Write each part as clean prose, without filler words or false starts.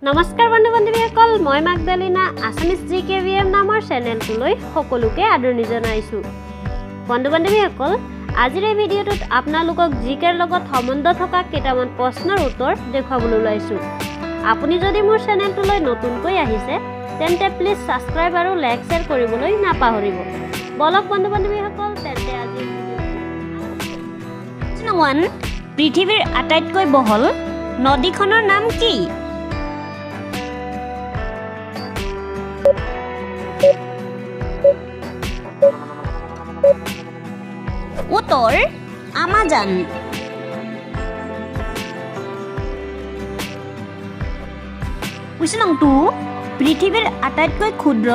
নমস্কাৰ বন্ধু-বান্ধৱীসকল, মই মাগদালিনা আছামিজ জিকেভিএম নামৰ চেনেলটোলৈ সকলোকে আদৰণি জনাইছোঁ। বন্ধু-বান্ধৱীসকল, আজিৰ এই ভিডিঅ'টোত আপোনালোকক জিকেৰ লগত সম্বন্ধ থকা কেইটামান প্ৰশ্নৰ উত্তৰ দেখুৱাবলৈ ওলাইছোঁ। আপুনি যদি মোৰ চেনেলটোলৈ নতুনকৈ আহিছে তেন্তে প্লিজ ছাবস্ক্ৰাইব আৰু লাইক শ্বেয়াৰ কৰিবলৈ নাপাহৰিব। বলক বন্ধু-বান্ধৱীসকল, তেন্তে আজিৰ ভিডিঅ'টো 1 পৃথিৱীৰ আটাইতকৈ বহল নদীখনৰ নাম কি? উত্তৰ আমাজন। কুৱেশ্যন 2 পৃথিৱীৰ আটাইতকৈ ক্ষুদ্ৰ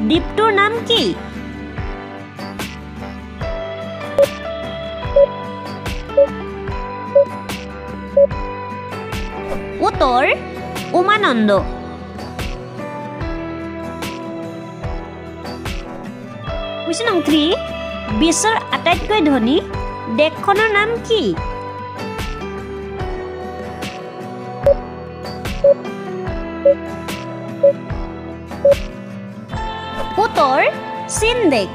দ্বীপটোৰ নাম কি? উত্তৰ উমানন্দ। কুৱেশ্যন 3 বিশ্বৰ আটাইতকৈ ধনী দেশখনৰ নাম কি? উত্তৰ চীন দেশ।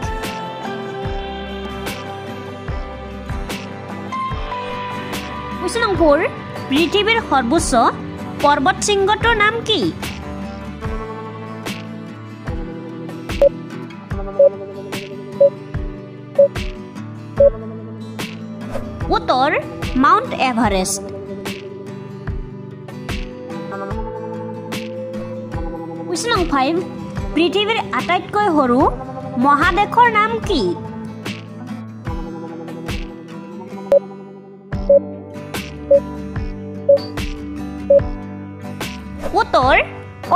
কুৱেশ্যন 4 পৃথিৱীৰ সৰ্বোচ্চ পৰ্বত শৃংগটোৰ নাম কি? উত্তৰ মাউণ্ট এভাৰেষ্ট। কুৱেশ্যন 5 পৃথিৱীৰ আটাইতকৈ সৰু মহাদেশৰ নাম কি? উত্তৰ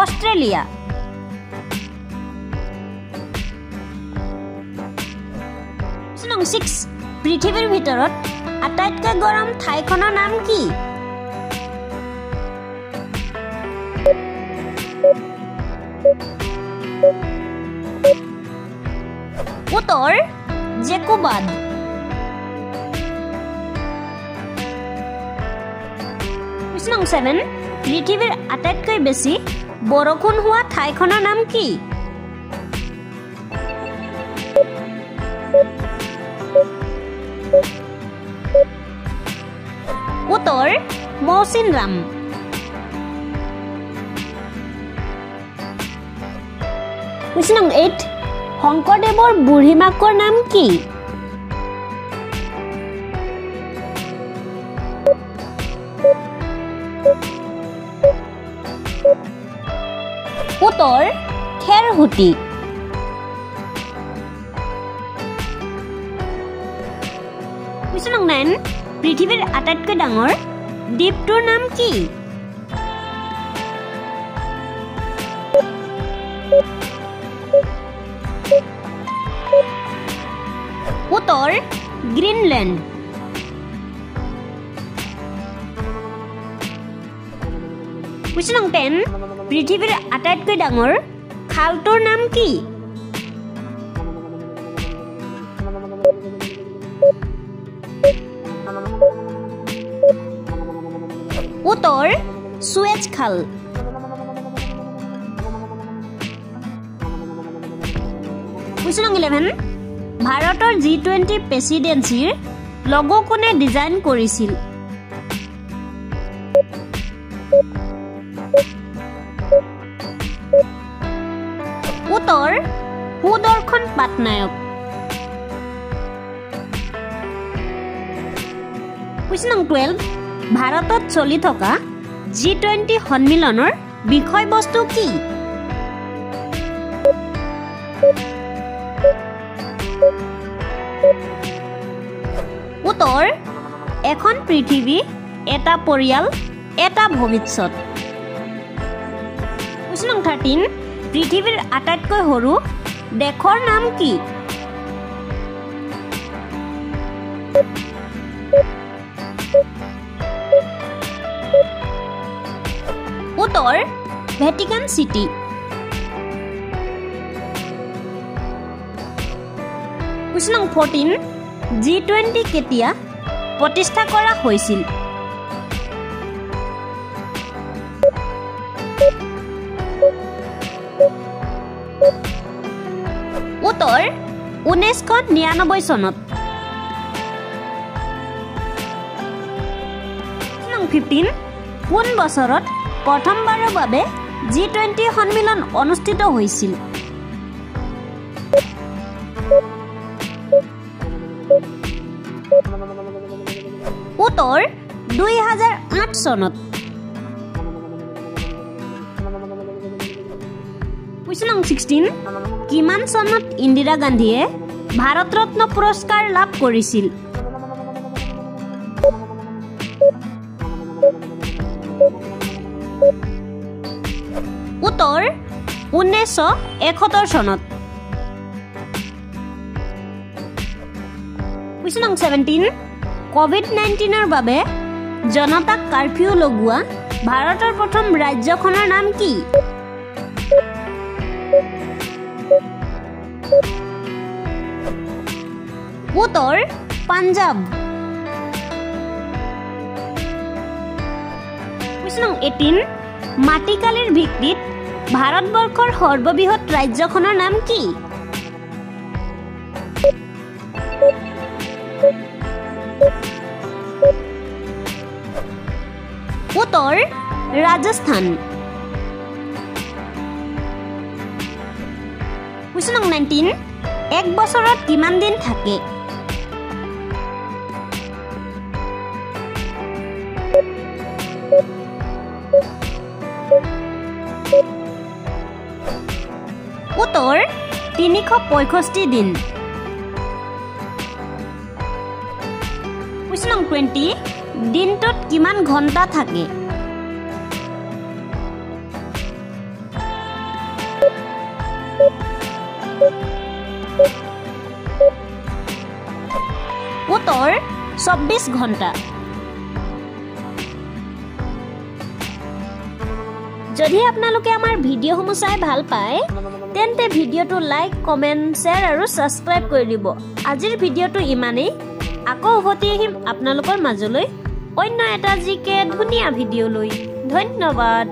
অষ্ট্ৰেলিয়া। কুৱেশ্যন 6 পৃথিৱীৰ ভিতৰত আটাইতকৈ গৰম ঠাইখনৰ নাম কি? উত্তৰ জেকোবাদ। কুৱেশ্যন 7 পৃথিৱীৰ আটাইতকৈ বেছি বৰষুণ হোৱা ঠাইখনৰ নাম কি? উত্তৰ মৌচিনৰাম। কুৱেশ্যন 8 শংকৰদেৱৰ বুঢ়ী মাকৰ নাম কি? উত্তৰ খেৰসূতী। কুৱেশ্যন 9 পৃথিৱীৰ আটাইতকৈ ডাঙৰ দ্বীপটোৰ নাম কি? উত্তৰ গ্ৰীণলেণ্ড। কুৱেশ্যন 10 পৃথিৱীৰ আটাইতকৈ ডাঙৰ খালটোৰ নাম কি? উত্তৰ সুৱেজ খাল। কুৱেশ্যন 11 ভাৰতৰ G20 প্ৰেচিডেন্সিৰ লগো কোনে ডিজাইন কৰিছিল? উত্তৰ সুদৰ্শন পাটনায়ক। কুৱেশ্যন 12 ভাৰতত চলি থকা G20 সন্মিলনৰ বিষয়বস্তু কি? উত্তৰ এখন পৃথিৱী, এটা পৰিয়াল, এটা ভৱিষ্যত। কুৱেশ্যন 13 পৃথিৱীৰ আটাইতকৈ সৰু দেশৰ নাম কি? উত্তৰ ভেটিকান চিটি। কুৱেশ্যন 14 G20 কেতিয়া প্ৰতিষ্ঠা কৰা হৈছিল? উত্তৰ 1999 চনত 15 কোন বছৰত প্ৰথমবাৰৰ বাবে G20 সন্মিলন অনুষ্ঠিত হৈছিল উত্তৰ 2008 চনত Question 16 কিমান চনত ইন্দিৰা গান্ধীয়ে ভাৰত ৰত্ন পুৰস্কাৰ লাভ কৰিছিল উত্তৰ 1971 চনত Question 17 COVID-19 বাবে জনতাক কাৰফিউ লগোৱা ভাৰতৰ প্ৰথম ৰাজ্যখনৰ নাম কি উত্তৰ পাঞ্জাব Question 18 মাটিকালিৰ ভিত্তিত ভাৰতবৰ্ষৰ সৰ্ববৃহৎ ৰাজ্যখনৰ নাম কি উত্তৰ ৰাজস্থান Question 19 এক বছৰত কিমান দিন থাকে উত্তৰ 365 দিন Question 20 দিনটোত কিমান ঘণ্টা থাকে উত্তৰ 24 ঘণ্টা যদি আপোনালোকে আমাৰ ভিডিঅ'সমূহ চাই ভাল পায় তেন্তে ভিডিঅ'টো লাইক কমেন্ট শ্বেয়াৰ আৰু সাবস্ক্ৰাইব কৰি দিব আজিৰ ভিডিঅ'টো ইমানেই আকৌ উভতি আহিম আপোনালোকৰ মাজলৈ অন্য এটা জিকে ধুনীয়া ভিডিঅ' লৈ ধন্যবাদ